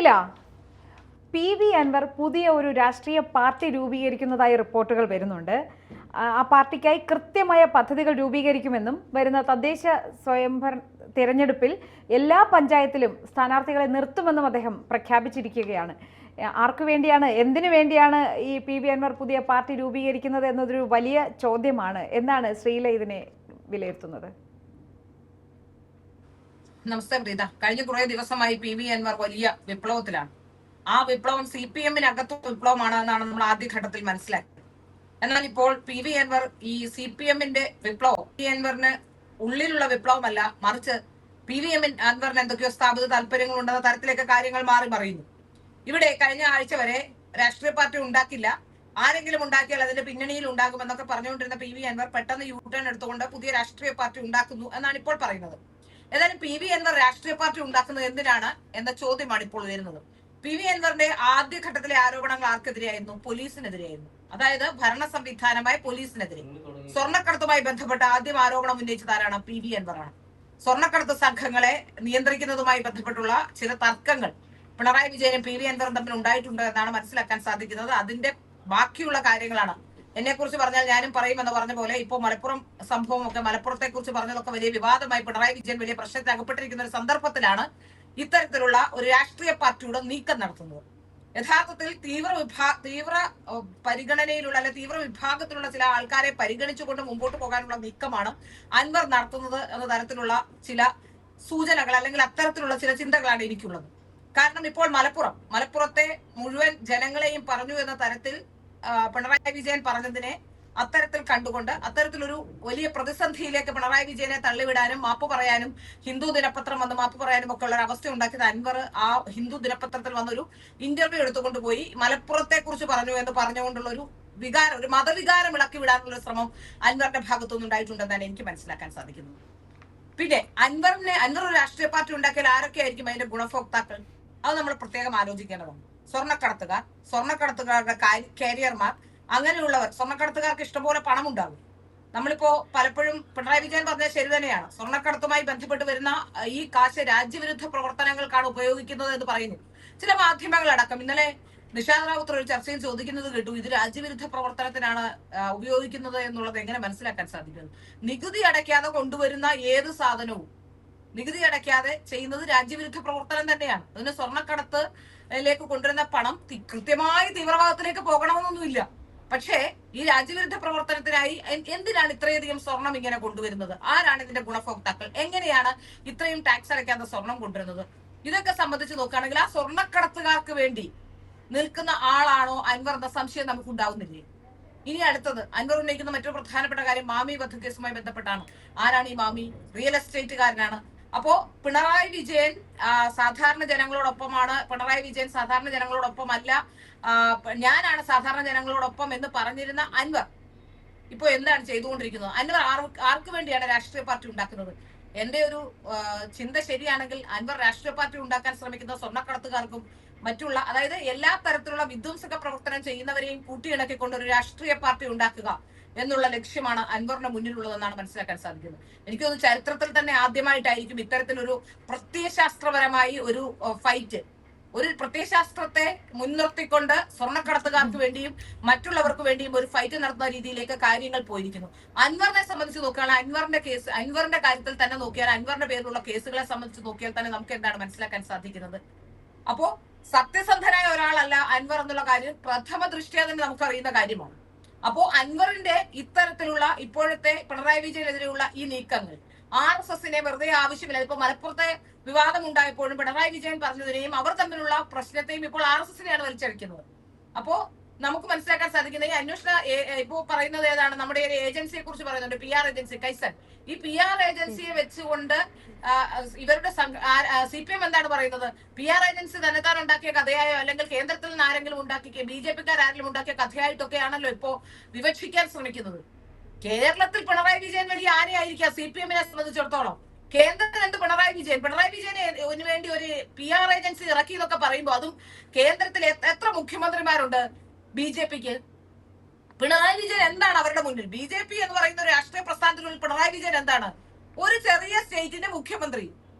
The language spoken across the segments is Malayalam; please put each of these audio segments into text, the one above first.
ശ്രീല, PV അൻവർ പുതിയ ഒരു രാഷ്ട്രീയ പാർട്ടി രൂപീകരിക്കുന്നതായി റിപ്പോർട്ടുകൾ വരുന്നുണ്ട്. ആ പാർട്ടിക്കായി കൃത്യമായ പദ്ധതികൾ രൂപീകരിക്കുമെന്നും വരുന്ന തദ്ദേശ സ്വയംഭരണ തിരഞ്ഞെടുപ്പിൽ എല്ലാ പഞ്ചായത്തിലും സ്ഥാനാർത്ഥികളെ നിർത്തുമെന്നും അദ്ദേഹം പ്രഖ്യാപിച്ചിരിക്കുകയാണ്. ആർക്കു വേണ്ടിയാണ്, എന്തിനു വേണ്ടിയാണ് ഈ PV അൻവർ പുതിയ പാർട്ടി രൂപീകരിക്കുന്നത് എന്നതൊരു വലിയ ചോദ്യമാണ്. എന്താണ് ശ്രീല ഇതിനെ വിലയിരുത്തുന്നത്? നമസ്തേ പ്രീത. കഴിഞ്ഞ കുറെ ദിവസമായി PV അൻവർ വലിയ വിപ്ലവത്തിലാണ്. ആ വിപ്ലവം CPM-നകത്തും വിപ്ലവമാണ് എന്നാണ് നമ്മൾ ആദ്യഘട്ടത്തിൽ മനസ്സിലാക്കിയത്. എന്നാൽ ഇപ്പോൾ PV അൻവർ ഈ CPM-ന്റെ വിപ്ലവം PV അൻവറിന് ഉള്ളിലുള്ള വിപ്ലവമല്ല, മറിച്ച് PV അൻവറിന് എന്തൊക്കെയോ സ്ഥാപിത താല്പര്യങ്ങൾ ഉണ്ടെന്ന തരത്തിലേക്ക് കാര്യങ്ങൾ മാറി മറിയുന്നു. ഇവിടെ കഴിഞ്ഞ ആഴ്ച വരെ രാഷ്ട്രീയ പാർട്ടി ഉണ്ടാക്കില്ല, ആരെങ്കിലും ഉണ്ടാക്കിയാൽ അതിന്റെ പിന്നണിയിൽ ഉണ്ടാകുമെന്നൊക്കെ പറഞ്ഞുകൊണ്ടിരുന്ന PV അൻവർ പെട്ടെന്ന് യൂട്ടേൺ എടുത്തുകൊണ്ട് പുതിയ രാഷ്ട്രീയ പാർട്ടി ഉണ്ടാക്കുന്നു എന്നാണ് ഇപ്പോൾ പറയുന്നത്. ഏതായാലും PV അൻവർ രാഷ്ട്രീയ പാർട്ടി ഉണ്ടാക്കുന്നത് എന്തിനാണ് എന്ന ചോദ്യമാണ് ഇപ്പോൾ വരുന്നത്. PV അൻവറിന്റെ ആദ്യഘട്ടത്തിലെ ആരോപണങ്ങൾ ആർക്കെതിരെയായിരുന്നു? പോലീസിനെതിരെയായിരുന്നു. അതായത് ഭരണ സംവിധാനമായ പോലീസിനെതിരെ. സ്വർണ്ണക്കടത്തുമായി ബന്ധപ്പെട്ട ആദ്യം ആരോപണം ഉന്നയിച്ചത് ആരാണ്? PV അൻവറാണ്. സ്വർണ്ണക്കടത്ത് സംഘങ്ങളെ നിയന്ത്രിക്കുന്നതുമായി ബന്ധപ്പെട്ടുള്ള ചില തർക്കങ്ങൾ പിണറായി വിജയനും PV അൻവറും തമ്മിൽ ഉണ്ടായിട്ടുണ്ട് എന്നാണ് മനസ്സിലാക്കാൻ സാധിക്കുന്നത്. അതിന്റെ ബാക്കിയുള്ള കാര്യങ്ങളാണ്. എന്നെ കുറിച്ച് പറഞ്ഞാൽ ഞാനും പറയുമെന്ന് പറഞ്ഞ പോലെ ഇപ്പോൾ മലപ്പുറം സംഭവമൊക്കെ, മലപ്പുറത്തെ കുറിച്ച് പറഞ്ഞതൊക്കെ വലിയ വിവാദമായി പിണറായി വിജയൻ വലിയ പ്രശ്നത്തിൽ അകപ്പെട്ടിരിക്കുന്ന ഒരു സന്ദർഭത്തിലാണ് ഇത്തരത്തിലുള്ള ഒരു രാഷ്ട്രീയ പാർട്ടിയുടെ നീക്കം നടത്തുന്നത്. യഥാർത്ഥത്തിൽ തീവ്ര പരിഗണനയിലുള്ള അല്ലെ തീവ്ര വിഭാഗത്തിലുള്ള ചില ആൾക്കാരെ പരിഗണിച്ചുകൊണ്ട് മുമ്പോട്ട് പോകാനുള്ള നീക്കമാണ് അൻവർ നടത്തുന്നത് എന്ന തരത്തിലുള്ള ചില സൂചനകൾ അല്ലെങ്കിൽ അത്തരത്തിലുള്ള ചില ചിന്തകളാണ് എനിക്കുള്ളത്. കാരണം ഇപ്പോൾ മലപ്പുറത്തെ മുഴുവൻ ജനങ്ങളെയും പറഞ്ഞു എന്ന തരത്തിൽ പിണറായി വിജയൻ പറഞ്ഞതിനെ അത്തരത്തിൽ കണ്ടുകൊണ്ട് അത്തരത്തിലൊരു വലിയ പ്രതിസന്ധിയിലേക്ക് പിണറായി വിജയനെ തള്ളിവിടാനും മാപ്പ് പറയാനും ഹിന്ദു ദിനപത്രം വന്ന് മാപ്പ് പറയാനും ഒക്കെ ഉള്ള ഒരു അവസ്ഥ ഉണ്ടാക്കിയത് അൻവർ ആ ഹിന്ദു ദിനപത്രത്തിൽ വന്നൊരു ഇന്റർവ്യൂ എടുത്തുകൊണ്ട് പോയി മലപ്പുറത്തെ കുറിച്ച് പറഞ്ഞു എന്ന് പറഞ്ഞുകൊണ്ടുള്ള ഒരു വികാരം, ഒരു മതവികാരം ഇളക്കി വിടാനുള്ള ശ്രമം അൻവറിന്റെ ഭാഗത്തുനിന്ന് ഉണ്ടായിട്ടുണ്ടെന്നാണ് എനിക്ക് മനസ്സിലാക്കാൻ സാധിക്കുന്നത്. പിന്നെ അൻവർ ഒരു രാഷ്ട്രീയ പാർട്ടി ഉണ്ടാക്കിയാൽ ആരൊക്കെയായിരിക്കും അതിന്റെ ഗുണഭോക്താക്കൾ? അത് നമ്മൾ പ്രത്യേകം ആലോചിക്കേണ്ടതാണ്. സ്വർണ്ണക്കടത്തുകാരുടെ കാരിയർമാർ, അങ്ങനെയുള്ളവർ. സ്വർണ്ണക്കടത്തുകാർക്ക് ഇഷ്ടംപോലെ പണം ഉണ്ടാകും. നമ്മളിപ്പോ പലപ്പോഴും പിണറായി വിജയൻ പറഞ്ഞത് ശരി തന്നെയാണ്. സ്വർണ്ണക്കടത്തുമായി ബന്ധപ്പെട്ട് വരുന്ന ഈ കാശ് രാജ്യവിരുദ്ധ പ്രവർത്തനങ്ങൾക്കാണ് ഉപയോഗിക്കുന്നത് എന്ന് പറയുന്നു ചില മാധ്യമങ്ങളടക്കം. ഇന്നലെ നിഷാദ് റാവുത്തർ ഒരു ചർച്ചയിൽ ചോദിക്കുന്നത് കേട്ടു, ഇത് രാജ്യവിരുദ്ധ പ്രവർത്തനത്തിനാണ് ഉപയോഗിക്കുന്നത് എന്നുള്ളത് എങ്ങനെ മനസ്സിലാക്കാൻ സാധിക്കുന്നത്? നികുതി അടയ്ക്കാതെ കൊണ്ടുവരുന്ന ഏത് സാധനവും നികുതി അടയ്ക്കാതെ ചെയ്യുന്നത് രാജ്യവിരുദ്ധ പ്രവർത്തനം തന്നെയാണ്. അതിന് സ്വർണ്ണക്കടത്തിലേക്ക് കൊണ്ടുവരുന്ന പണം കൃത്യമായി തീവ്രവാദത്തിലേക്ക് പോകണമെന്നൊന്നുമില്ല. പക്ഷേ ഈ രാജ്യവിരുദ്ധ പ്രവർത്തനത്തിനായി എന്തിനാണ് ഇത്രയധികം സ്വർണം ഇങ്ങനെ കൊണ്ടുവരുന്നത്? ആരാണ് ഇതിന്റെ ഗുണഭോക്താക്കൾ? എങ്ങനെയാണ് ഇത്രയും ടാക്സ് അടയ്ക്കാതെ സ്വർണം കൊണ്ടുവരുന്നത്? ഇതൊക്കെ സംബന്ധിച്ച് നോക്കുകയാണെങ്കിൽ ആ സ്വർണ്ണക്കടത്തുകാർക്ക് വേണ്ടി നിൽക്കുന്ന ആളാണോ അൻവർ എന്ന സംശയം നമുക്ക് ഉണ്ടാവുന്നില്ലേ? ഇനി അടുത്തത് അൻവർ ഉന്നയിക്കുന്ന മറ്റൊരു പ്രധാനപ്പെട്ട കാര്യം മാമി വധക്കേസുമായി ബന്ധപ്പെട്ടാണ്. ആരാണ് ഈ മാമി? റിയൽ എസ്റ്റേറ്റുകാരനാണ്. അപ്പോ പിണറായി വിജയൻ സാധാരണ ജനങ്ങളോടൊപ്പമാണ്, പിണറായി വിജയൻ സാധാരണ ജനങ്ങളോടൊപ്പമല്ല, ഞാനാണ് സാധാരണ ജനങ്ങളോടൊപ്പം എന്ന് പറഞ്ഞിരുന്ന അൻവർ ഇപ്പോ എന്താണ് ചെയ്തുകൊണ്ടിരിക്കുന്നത്? അൻവർ ആർക്ക് വേണ്ടിയാണ് രാഷ്ട്രീയ പാർട്ടി ഉണ്ടാക്കുന്നത്? എന്റെ ഒരു ചിന്ത ശരിയാണെങ്കിൽ അൻവർ രാഷ്ട്രീയ പാർട്ടി ഉണ്ടാക്കാൻ ശ്രമിക്കുന്ന സ്വർണ്ണക്കടത്തുകാർക്കും മറ്റുള്ള, അതായത് എല്ലാ തരത്തിലുള്ള വിധ്വംസക പ്രവർത്തനം ചെയ്യുന്നവരെയും കൂട്ടിയിണക്കിക്കൊണ്ട് ഒരു രാഷ്ട്രീയ പാർട്ടി ഉണ്ടാക്കുക എന്നുള്ള ലക്ഷ്യമാണ് അൻവറിന്റെ മുന്നിലുള്ളതെന്നാണ് മനസ്സിലാക്കാൻ സാധിക്കുന്നത്. എനിക്ക് തോന്നുന്നു ചരിത്രത്തിൽ തന്നെ ആദ്യമായിട്ടായിരിക്കും ഇത്തരത്തിലൊരു പ്രത്യയശാസ്ത്രപരമായി ഒരു ഫൈറ്റ്, ഒരു പ്രത്യയശാസ്ത്രത്തെ മുൻനിർത്തിക്കൊണ്ട് സ്വർണ്ണക്കടത്തുകാർക്ക് വേണ്ടിയും മറ്റുള്ളവർക്ക് വേണ്ടിയും ഒരു ഫൈറ്റ് നടത്തുന്ന രീതിയിലേക്ക് കാര്യങ്ങൾ പോയിരിക്കുന്നു. അൻവറിനെ സംബന്ധിച്ച് നോക്കുകയാണെങ്കിൽ അൻവറിന്റെ കാര്യത്തിൽ തന്നെ നോക്കിയാൽ, അൻവറിന്റെ പേരിലുള്ള കേസുകളെ സംബന്ധിച്ച് നോക്കിയാൽ തന്നെ നമുക്ക് എന്താണ് മനസ്സിലാക്കാൻ സാധിക്കുന്നത്? അപ്പോ സത്യസന്ധനായ ഒരാളല്ല അൻവർ എന്നുള്ള കാര്യം പ്രഥമ ദൃഷ്ട്യാ തന്നെ നമുക്കറിയുന്ന കാര്യമാണ്. അപ്പോ അൻവറിന്റെ ഇത്തരത്തിലുള്ള ഇപ്പോഴത്തെ പിണറായി വിജയനെതിരെയുള്ള ഈ നീക്കങ്ങൾ RSSനെ വെറുതെ ആവശ്യമില്ല. ഇപ്പൊ മലപ്പുറത്തെ വിവാദം ഉണ്ടായപ്പോഴും പിണറായി വിജയൻ പറഞ്ഞതിനെയും അവർ തമ്മിലുള്ള പ്രശ്നത്തെയും ഇപ്പോൾ RSSനെയാണ് വലിച്ചടിക്കുന്നത്. അപ്പോ നമുക്ക് മനസ്സിലാക്കാൻ സാധിക്കുന്നത് ഈ അന്വേഷണ ഇപ്പോ പറയുന്നത് ഏതാണ്? നമ്മുടെ ഒരു ഏജൻസിയെ കുറിച്ച് പറയുന്നുണ്ട്, PR ഏജൻസി കൈസൻ. ഈ PR ഏജൻസിയെ വെച്ചുകൊണ്ട് ഇവരുടെ CPM എന്താണ് പറയുന്നത്? PR ഏജൻസി തന്നെത്താൻ ഉണ്ടാക്കിയ കഥയായോ അല്ലെങ്കിൽ കേന്ദ്രത്തിൽ നിന്ന് ആരെങ്കിലും ഉണ്ടാക്കിയ BJP-ക്കാരെങ്കിലും ഉണ്ടാക്കിയ കഥയായിട്ടൊക്കെയാണല്ലോ ഇപ്പോ വിവക്ഷിക്കാൻ ശ്രമിക്കുന്നത്. കേരളത്തിൽ പിണറായി വിജയൻ വലിയ ആനയായിരിക്കാം CPM-നെ സംബന്ധിച്ചിടത്തോളം. കേന്ദ്രത്തിൽ എന്ത് പിണറായി വിജയന് വേണ്ടി ഒരു PR ഏജൻസി ഇറക്കി എന്നൊക്കെ പറയുമ്പോൾ, അതും കേന്ദ്രത്തിൽ എത്ര മുഖ്യമന്ത്രിമാരുണ്ട് BJP-ക്ക്? പിണറായി വിജയൻ എന്താണ് അവരുടെ മുന്നിൽ? BJP എന്ന് പറയുന്ന ഒരു രാഷ്ട്രീയ പ്രസ്ഥാനത്തിനുള്ളിൽ പിണറായി വിജയൻ എന്താണ്? ഒരു ചെറിയ സ്റ്റേറ്റിന്റെ മുഖ്യമന്ത്രി.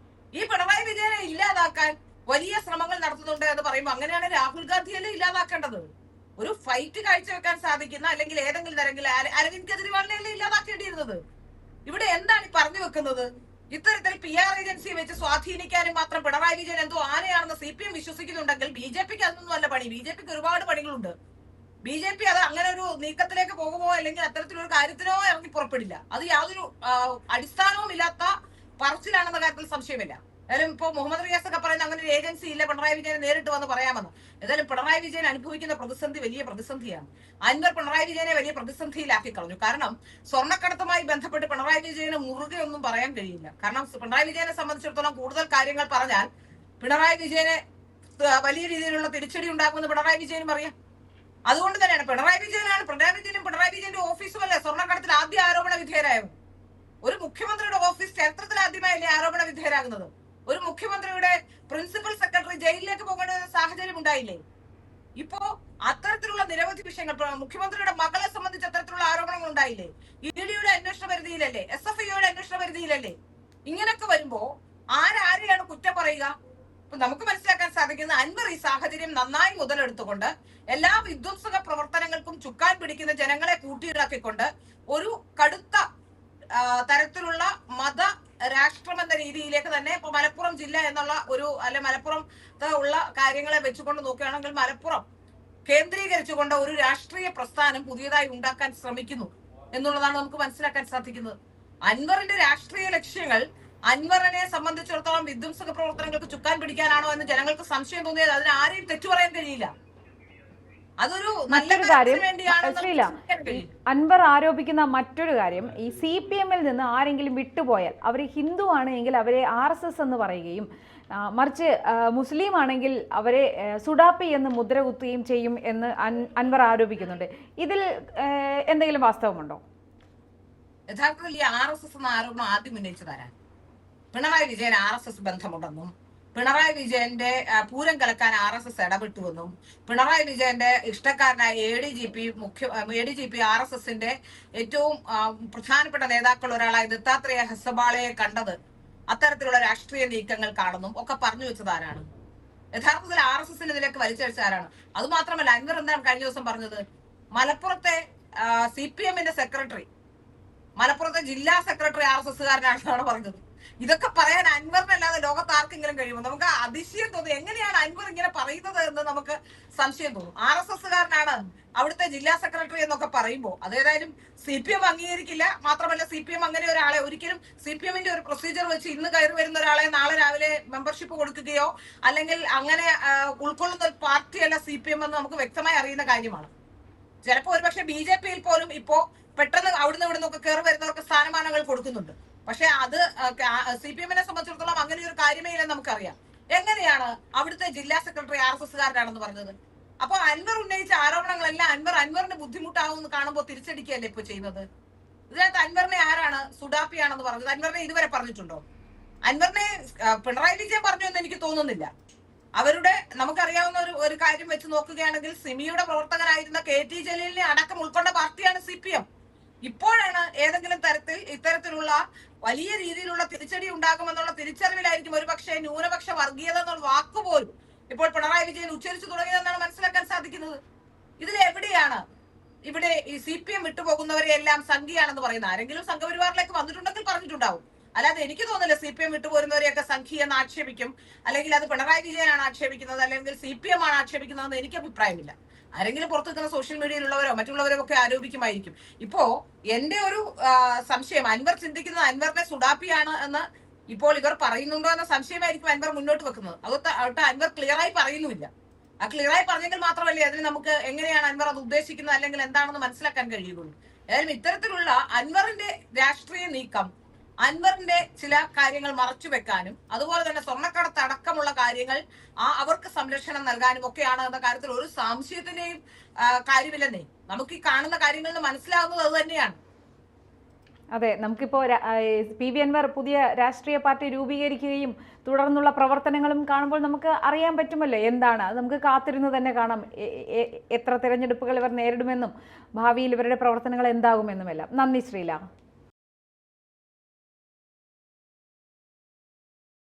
ഈ പിണറായി വിജയനെ ഇല്ലാതാക്കാൻ വലിയ ശ്രമങ്ങൾ നടത്തുന്നുണ്ട് എന്ന് എന്ന് പറയുമ്പോൾ അങ്ങനെയാണ് രാഹുൽ ഗാന്ധിയല്ലേ ഇല്ലാതാക്കേണ്ടത്. ഒരു ഫൈറ്റ് കാഴ്ചവെക്കാൻ സാധിക്കുന്ന അല്ലെങ്കിൽ ഏതെങ്കിലും തരത്തിൽ അരവിന്ദ് കെജ്രിവാളിനെ ഇല്ലാതാക്കേണ്ടിയിരുന്നത്. ഇവിടെ എന്താണ് ഈ പറഞ്ഞു വെക്കുന്നത്? ഇത്തരത്തിൽ PR ഏജൻസിയെ വെച്ച് സ്വാധീനിക്കാനും മാത്രം പിണറായി വിജയൻ എന്തോ ആനയാണെന്ന് CPM വിശ്വസിക്കുന്നുണ്ടെങ്കിൽ BJPക്ക് അതൊന്നും അല്ല പണി. BJPക്ക് ഒരുപാട് പണികളുണ്ട്. BJP അത് അങ്ങനെ ഒരു നീക്കത്തിലേക്ക് പോകുമോ അല്ലെങ്കിൽ അത്തരത്തിലൊരു കാര്യത്തിനോ ഇറങ്ങി പുറപ്പെടില്ല. അത് യാതൊരു അടിസ്ഥാനവും ഇല്ലാത്ത പറച്ചിലാണെന്ന കാര്യത്തിൽ സംശയമില്ല. ഏതായാലും ഇപ്പൊ മുഹമ്മദ് റിയാസ് ഒക്കെ പറയുന്ന അങ്ങനെ ഒരു ഏജൻസി ഇല്ല, പിണറായി വിജയനെ നേരിട്ട് വന്ന് പറയാമെന്ന്. ഏതായാലും പിണറായി വിജയൻ അനുഭവിക്കുന്ന പ്രതിസന്ധി വലിയ പ്രതിസന്ധിയാണ്. അൻവർ പിണറായി വിജയനെ വലിയ പ്രതിസന്ധിയിലാക്കി കളഞ്ഞു. കാരണം സ്വർണ്ണക്കടത്തുമായി ബന്ധപ്പെട്ട് പിണറായി വിജയന് മുറുകെ ഒന്നും പറയാൻ കഴിയില്ല. കാരണം പിണറായി വിജയനെ സംബന്ധിച്ചിടത്തോളം കൂടുതൽ കാര്യങ്ങൾ പറഞ്ഞാൽ പിണറായി വിജയനെ വലിയ രീതിയിലുള്ള തിരിച്ചടി ഉണ്ടാക്കുമെന്ന് പിണറായി വിജയനും അറിയാം. അതുകൊണ്ട് തന്നെയാണ് പിണറായി വിജയന്റെ ഓഫീസുമല്ലേ സ്വർണ്ണക്കടത്തിൽ ആദ്യ ആരോപണ വിധേയരായത്. ഒരു മുഖ്യമന്ത്രിയുടെ ഓഫീസ് ചരിത്രത്തിൽ ആദ്യമായല്ലേ ആരോപണ വിധേയരാകുന്നത്? ഒരു മുഖ്യമന്ത്രിയുടെ പ്രിൻസിപ്പൽ സെക്രട്ടറി ജയിലിലേക്ക് പോകേണ്ട സാഹചര്യം ഉണ്ടായില്ലേ? ഇപ്പോ അത്തരത്തിലുള്ള നിരവധി വിഷയങ്ങൾ, മുഖ്യമന്ത്രിയുടെ മകളെ സംബന്ധിച്ച് അത്തരത്തിലുള്ള ആരോപണങ്ങൾ ഉണ്ടായില്ലേ? EDയുടെ അന്വേഷണ പരിധിയിലല്ലേ? SFIയുടെ അന്വേഷണ പരിധിയിലല്ലേ? ഇങ്ങനൊക്കെ വരുമ്പോ ആരെയാണ് കുറ്റം പറയുക? നമുക്ക് മനസ്സിലാക്കാൻ സാധിക്കുന്ന അൻവർ ഈ സാഹചര്യം നന്നായി മുതലെടുത്തുകൊണ്ട് എല്ലാ വിധ്വംസക പ്രവർത്തനങ്ങൾക്കും ചുക്കാൻ പിടിക്കുന്ന ജനങ്ങളെ കൂട്ടിയിടാക്കിക്കൊണ്ട് ഒരു കടുത്ത തരത്തിലുള്ള മത രാഷ്ട്രം എന്ന രീതിയിലേക്ക് തന്നെ ഇപ്പൊ മലപ്പുറം ജില്ല എന്നുള്ള ഒരു മലപ്പുറത്ത് ഉള്ള കാര്യങ്ങളെ വെച്ചുകൊണ്ട് നോക്കുകയാണെങ്കിൽ മലപ്പുറം കേന്ദ്രീകരിച്ചുകൊണ്ട് ഒരു രാഷ്ട്രീയ പ്രസ്ഥാനം പുതിയതായി ഉണ്ടാക്കാൻ ശ്രമിക്കുന്നു എന്നുള്ളതാണ് നമുക്ക് മനസ്സിലാക്കാൻ സാധിക്കുന്നത്. അൻവറിന്റെ രാഷ്ട്രീയ ലക്ഷ്യങ്ങൾ അൻവറിനെ സംബന്ധിച്ചിടത്തോളം വിധ്വംസക പ്രവർത്തനങ്ങൾക്ക് ചുക്കാൻ പിടിക്കാനാണോ എന്ന് ജനങ്ങൾക്ക് സംശയം തോന്നിയത് അതിന് ആരെയും തെറ്റു പറയാൻ കഴിയില്ല. അതൊരു മറ്റൊരു കാര്യം ശ്രീല, അൻവർ ആരോപിക്കുന്ന മറ്റൊരു കാര്യം, ഈ CPM-ൽ നിന്ന് ആരെങ്കിലും വിട്ടുപോയാൽ അവർ ഹിന്ദു ആണ് എങ്കിൽ അവരെ RSS എന്ന് പറയുകയും മറിച്ച് മുസ്ലിം ആണെങ്കിൽ അവരെ സുഡാപ്പി എന്ന് മുദ്ര കുത്തുകയും ചെയ്യും എന്ന് അൻവർ ആരോപിക്കുന്നുണ്ട്. ഇതിൽ എന്തെങ്കിലും വാസ്തവമുണ്ടോ? യഥാർത്ഥത്തിൽ ഈ RSS എന്ന ആരോപണം ആദ്യം ഉന്നയിച്ചതാരാ? പിണറായി വിജയൻ RSS ബന്ധമുണ്ടെന്നും പിണറായി വിജയന്റെ പൂരം കലക്കാൻ RSS ഇടപെട്ടുവെന്നും പിണറായി വിജയന്റെ ഇഷ്ടക്കാരനായ ADGP RSSന്റെ ഏറ്റവും പ്രധാനപ്പെട്ട നേതാക്കൾ ഒരാളായ ദത്താത്രേയ ഹെസബാളയെ കണ്ടത് അത്തരത്തിലുള്ള രാഷ്ട്രീയ നീക്കങ്ങൾ കാണുന്നു ഒക്കെ പറഞ്ഞു വെച്ചതാരാണ്? യഥാർത്ഥത്തിൽ RSSന് ഇതിലേക്ക് വലിച്ചഴിച്ച ആരാണ്? അത് മാത്രമല്ല, അൻവർ എന്താണ് കഴിഞ്ഞ ദിവസം പറഞ്ഞത്? മലപ്പുറത്തെ CPM-ന്റെ സെക്രട്ടറി, മലപ്പുറത്തെ ജില്ലാ സെക്രട്ടറി RSSകാരനാണെന്നാണ് പറഞ്ഞത്. ഇതൊക്കെ പറയാൻ അൻവറിനല്ലാതെ ലോകത്ത് ആർക്കെങ്കിലും കഴിയുമോ? നമുക്ക് അതിശയം തോന്നും. എങ്ങനെയാണ് അൻവർ ഇങ്ങനെ പറയുന്നത് എന്ന് നമുക്ക് സംശയം തോന്നും. RSSകാരനാണ് അവിടുത്തെ ജില്ലാ സെക്രട്ടറി എന്നൊക്കെ പറയുമ്പോൾ അതേതായാലും CPM അംഗീകരിക്കില്ല. മാത്രമല്ല CPM അങ്ങനെ ഒരാളെ ഒരിക്കലും CPM-ന്റെ ഒരു പ്രൊസീജിയർ വെച്ച് ഇന്ന് കയറി വരുന്ന ഒരാളെ നാളെ രാവിലെ മെമ്പർഷിപ്പ് കൊടുക്കുകയോ അല്ലെങ്കിൽ അങ്ങനെ ഉൾക്കൊള്ളുന്ന ഒരു പാർട്ടിയല്ല CPM എന്ന് നമുക്ക് വ്യക്തമായി അറിയുന്ന കാര്യമാണ്. ചിലപ്പോൾ ഒരുപക്ഷെ BJP-യിൽ പോലും ഇപ്പോ പെട്ടെന്ന് അവിടുന്ന് ഇവിടുന്നൊക്കെ കയറി വരുന്നവർക്ക് സ്ഥാനമാനങ്ങൾ കൊടുക്കുന്നുണ്ട്. പക്ഷെ അത് CPM-നെ സംബന്ധിച്ചിടത്തോളം അങ്ങനെ ഒരു കാര്യമേ ഇല്ലെന്ന് നമുക്കറിയാം. എങ്ങനെയാണ് അവിടുത്തെ ജില്ലാ സെക്രട്ടറി RSSകാരനാണെന്ന് പറഞ്ഞത്? അപ്പൊ അൻവർ ഉന്നയിച്ച ആരോപണങ്ങളെല്ലാം അൻവറിന് ബുദ്ധിമുട്ടാവുമെന്ന് കാണുമ്പോൾ തിരിച്ചടിക്കുകയല്ലേ ഇപ്പൊ ചെയ്യുന്നത്? ഇതിനകത്ത് അൻവറിനെ ആരാണ് സുഡാപ്പിയാണെന്ന് പറഞ്ഞത്? അൻവറിനെ ഇതുവരെ പറഞ്ഞിട്ടുണ്ടോ? അൻവറിനെ പിണറായി വിജയൻ പറഞ്ഞു എന്ന് എനിക്ക് തോന്നുന്നില്ല. അവരുടെ നമുക്കറിയാവുന്ന ഒരു കാര്യം വെച്ച് നോക്കുകയാണെങ്കിൽ സിമിയുടെ പ്രവർത്തകനായിരുന്ന KT ജലീലിനെ അടക്കം ഉൾക്കൊണ്ട പാർട്ടിയാണ് CPM. ഇപ്പോഴാണ് ഏതെങ്കിലും തരത്തിൽ ഇത്തരത്തിലുള്ള വലിയ രീതിയിലുള്ള തിരിച്ചടി ഉണ്ടാകുമെന്നുള്ള തിരിച്ചറിവിലായിരിക്കും ഒരുപക്ഷെ ന്യൂനപക്ഷ വർഗീയത എന്നുള്ള വാക്കുപോലും ഇപ്പോൾ പിണറായി വിജയൻ ഉച്ചരിച്ചു തുടങ്ങിയതെന്നാണ് മനസ്സിലാക്കാൻ സാധിക്കുന്നത്. ഇതിലെവിടെയാണ് ഇവിടെ ഈ CPM വിട്ടുപോകുന്നവരെ എല്ലാം സംഘിയാണെന്ന് പറയുന്ന ആരെങ്കിലും സംഘപരിവാറിലേക്ക് വന്നിട്ടുണ്ടെങ്കിൽ പറഞ്ഞിട്ടുണ്ടാവും. അല്ലാതെ എനിക്ക് തോന്നുന്നില്ല CPM വിട്ടുപോരുന്നവരെയൊക്കെ സംഘി എന്ന് ആക്ഷേപിക്കും, അല്ലെങ്കിൽ അത് പിണറായി വിജയനാണ് ആക്ഷേപിക്കുന്നത്, അല്ലെങ്കിൽ CPM ആണ് ആക്ഷേപിക്കുന്നതെന്ന് എനിക്ക് അഭിപ്രായമില്ല. ആരെങ്കിലും പുറത്തു നിൽക്കുന്ന സോഷ്യൽ മീഡിയയിലുള്ളവരോ മറ്റുള്ളവരോ ഒക്കെ ആരോപിക്കുമായിരിക്കും. ഇപ്പോ എന്റെ ഒരു സംശയം, അൻവർ ചിന്തിക്കുന്നത് അൻവറിനെ സുഡാപ്പിയാണ് എന്ന് ഇപ്പോൾ ഇവർ പറയുന്നുണ്ടോ എന്ന സംശയമായിരിക്കും അൻവർ മുന്നോട്ട് വെക്കുന്നത്. അതുകൊണ്ട് അൻവർ ക്ലിയറായി പറയുന്നുമില്ല. ആ ക്ലിയറായി പറഞ്ഞെങ്കിൽ മാത്രമല്ലേ അതിന് നമുക്ക് എങ്ങനെയാണ് അൻവർ അത് ഉദ്ദേശിക്കുന്നത് അല്ലെങ്കിൽ എന്താണെന്ന് മനസ്സിലാക്കാൻ കഴിയുള്ളൂ. ഏതായാലും ഇത്തരത്തിലുള്ള അൻവറിന്റെ രാഷ്ട്രീയ നീക്കം അൻവറിന്റെ ചില കാര്യങ്ങൾ മറച്ചു വെക്കാനും അതുപോലെ തന്നെ സ്വർണ്ണക്കടത്ത് അടക്കമുള്ള കാര്യങ്ങൾ അവർക്ക് സംരക്ഷണം നൽകാനും ഒക്കെയാണ് എന്ന കാര്യത്തിൽ ഒരു സംശയത്തിന്റെയും കാര്യമില്ലെന്നേ. നമുക്ക് ഈ കാണുന്ന കാര്യങ്ങളിൽ നിന്ന് മനസ്സിലാവുന്നത് അത് തന്നെയാണ്. അതെ, നമുക്കിപ്പോ PV അൻവർ പുതിയ രാഷ്ട്രീയ പാർട്ടി രൂപീകരിക്കുകയും തുടർന്നുള്ള പ്രവർത്തനങ്ങളും കാണുമ്പോൾ നമുക്ക് അറിയാൻ പറ്റുമല്ലോ എന്താണ്. അത് നമുക്ക് കാത്തിരുന്ന് തന്നെ കാണാം. എത്ര തിരഞ്ഞെടുപ്പുകൾ ഇവർ നേരിടുമെന്നും ഭാവിയിൽ ഇവരുടെ പ്രവർത്തനങ്ങൾ എന്താകുമെന്നുമെല്ലാം. നന്ദി ശ്രീല.